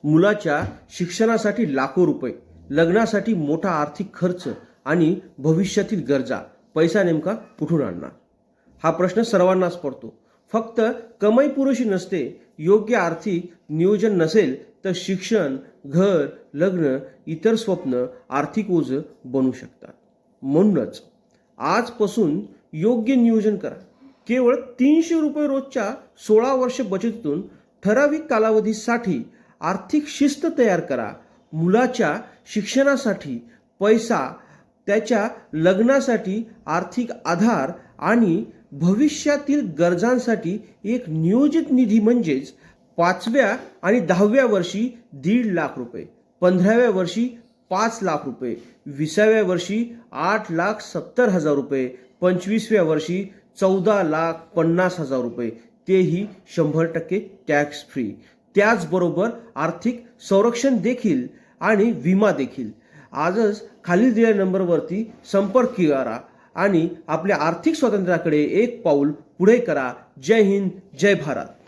मुलाच्या शिक्षणासाठी लाखो रुपये, लग्नासाठी मोठा आर्थिक खर्च आणि भविष्यातील गरजा पैसा नेमका कुठून आणणार? हा प्रश्न सर्वांनाच पडतो. फक्त कमाई पुरेशी नसते, योग्य आर्थिक नियोजन नसेल तर शिक्षण, घर, लग्न, इतर स्वप्न आर्थिक ओझं बनू शकतात. म्हणूनच आजपासून योग्य नियोजन करा. केवळ 300 रुपये रोजच्या 16 वर्ष बचतीतून ठराविक कालावधीसाठी आर्थिक शिस्त तयार करा. मुलाच्या शिक्षणासाठी पैसा, त्याच्या लग्नासाठी आर्थिक आधार आणि भविष्यातील गरजांसाठी एक नियोजित निधी म्हणजेच 5व्या आणि 10व्या वर्षी 1.5 लाख रुपये, 15व्या वर्षी 5 लाख रुपये, 20व्या वर्षी 8,70,000 रुपये, 25व्या वर्षी 14,50,000 रुपये, तेही 100% टॅक्स फ्री. त्याचबरोबर आर्थिक संरक्षण देखील आणि विमा देखील. आजच खालील दिलेल्या नंबरवरती संपर्क करा आणि आपल्या आर्थिक स्वातंत्र्याकडे एक पाऊल पुढे करा. जय हिंद, जय भारत.